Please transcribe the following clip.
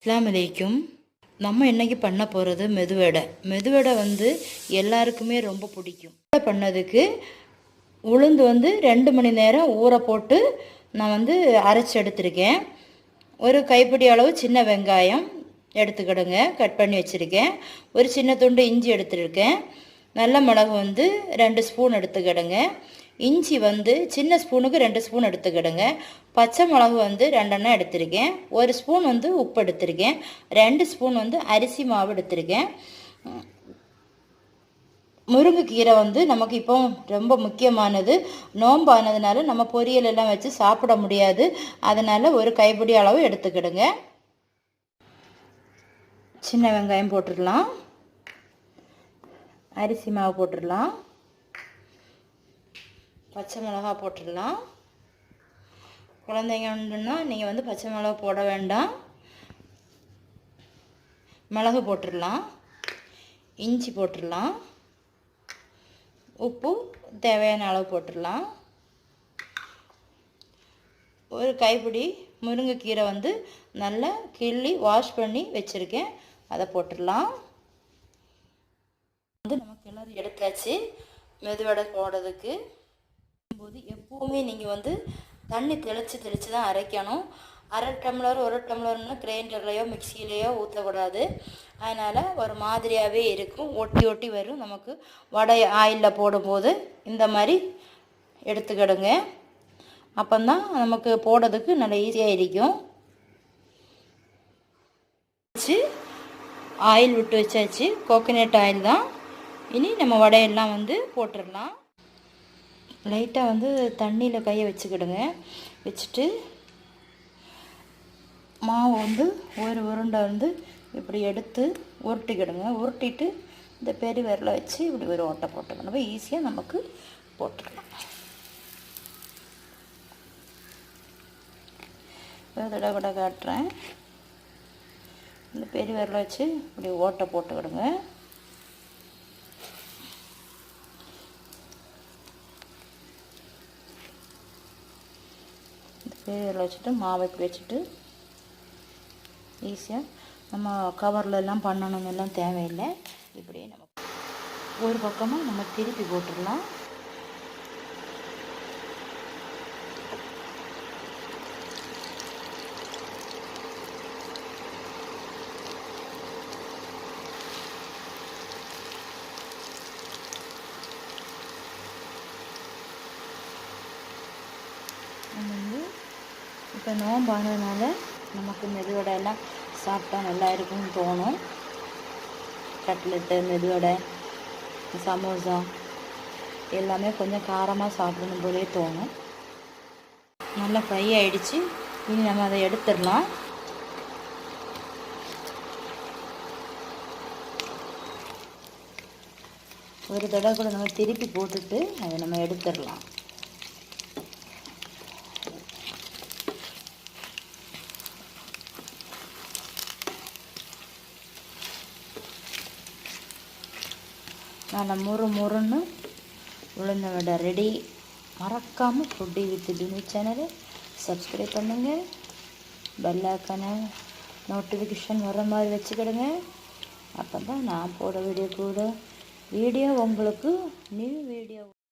அஸ்ஸலாமு அலைக்கும். நம்ம இன்றைக்கி பண்ண போகிறது மெதுவடை. மெதுவடை எல்லாருக்குமே ரொம்ப பிடிக்கும். பண்ணதுக்கு உளுந்து 2 மணி நேரம் ஊற போட்டு நான் அரைச்சி எடுத்திருக்கேன். ஒரு கைப்பிடி அளவு சின்ன வெங்காயம் எடுத்துக்கிடுங்க, கட் பண்ணி வச்சுருக்கேன். ஒரு சின்ன துண்டு இஞ்சி எடுத்துருக்கேன். நல்ல மிளகு 2 ஸ்பூன் எடுத்துக்கிடுங்க. இஞ்சி சின்ன ஸ்பூனுக்கு 2 ஸ்பூன் எடுத்துக்கிடுங்க. பச்சை மிளகு 2 எண்ணெய் எடுத்திருக்கேன். ஒரு ஸ்பூன் உப்பு எடுத்திருக்கேன். 2 ஸ்பூன் அரிசி மாவு எடுத்திருக்கேன். முருங்கைக்கீரை நமக்கு இப்போ ரொம்ப முக்கியமானது. நோம்பானதுனால நம்ம பொரியல் எல்லாம் வச்சு சாப்பிட முடியாது. அதனால் ஒரு கைப்பிடி அளவு எடுத்துக்கிடுங்க. சின்ன வெங்காயம் போட்டுடலாம். அரிசி மாவு போட்டுடலாம். பச்சை மிளகா போட்டுடலாம். குழந்தைங்க உண்டுன்னா நீங்கள் பச்சை மிளகா போட வேண்டாம். மிளகு போட்டுடலாம். இஞ்சி போட்டுடலாம். உப்பு தேவையான அளவு போட்டுடலாம். ஒரு கைப்பிடி முருங்கைக்கீரை நல்லா கிள்ளி வாஷ் பண்ணி வச்சுருக்கேன். அதை போட்டுடலாம். நம்ம கிளறி எடுத்தாச்சு. மெதுவடை போடுறதுக்கு போது எப்போவுமே நீங்கள் தண்ணி தெளித்து தான் அரைக்கணும். அரை டம்ளர் 1 டம்ளர்னு கிரைண்டர்லையோ மிக்சியிலையோ ஊற்றக்கூடாது. அதனால் ஒரு மாதிரியாகவே இருக்கும், ஒட்டி ஒட்டி வரும். நமக்கு வடை ஆயிலில் போடும்போது இந்த மாதிரி எடுத்துக்கிடுங்க. அப்போந்தான் நமக்கு போடுறதுக்கு நல்லா ஈஸியாக இருக்கும். வச்சு ஆயில் விட்டு வச்சாச்சு. கோகோனட் ஆயில் தான். இனி நம்ம வடையெல்லாம் போட்டுடலாம். லைட்டாக தண்ணியில் கையை வச்சுக்கிடுங்க. வச்சுட்டு மாவு ஒரு உருண்டை இப்படி எடுத்து உருட்டிக்கிடுங்க. உருட்டிட்டு இந்த பெரிய விரலை வச்சு இப்படி ஒரு ஓட்டை போட்டுக்கணும். ஈஸியாக நமக்கு போட்டுக்கலாம். ஒரு தடவை கூட காட்டுறேன். இந்த பெரிய விரலை வச்சு இப்படி ஓட்டை போட்டுக்கிடுங்க. இதில் வச்சுட்டு மாவை இப்படி வச்சுட்டு ஈஸியாக நம்ம கவரில் எல்லாம் பண்ணணும் எல்லாம் தேவையில்லை. இப்படியே நம்ம ஒரு பக்கமாக நம்ம திருப்பி போட்டுடலாம். இப்போ நோம்பானதுனால நமக்கு மெதுவடை எல்லாம் சாப்பிட்டா நல்லா இருக்கும்னு தோணும். கட்லெட்டு, மெதுவடை, சமோசா எல்லாமே கொஞ்சம் காரமாக சாப்பிடணும் போலே தோணும். நல்லா ஃப்ரை ஆகிடுச்சு. இனி நம்ம அதை எடுத்துடலாம். ஒரு தடவை கூட நம்ம திருப்பி போட்டுட்டு அதை நம்ம எடுத்துடலாம். நல்லா முறுன்னு உளுந்த வடை ரெடி. மறக்காமல் ஃபுட்டி வித் டினி சேனலை சப்ஸ்கிரைப் பண்ணுங்கள். பெல் ஐக்கானை நோட்டிஃபிகேஷன் வர மாதிரி வச்சுக்கிடுங்க. அப்போ தான் நான் போட வீடியோ உங்களுக்கு நியூ வீடியோ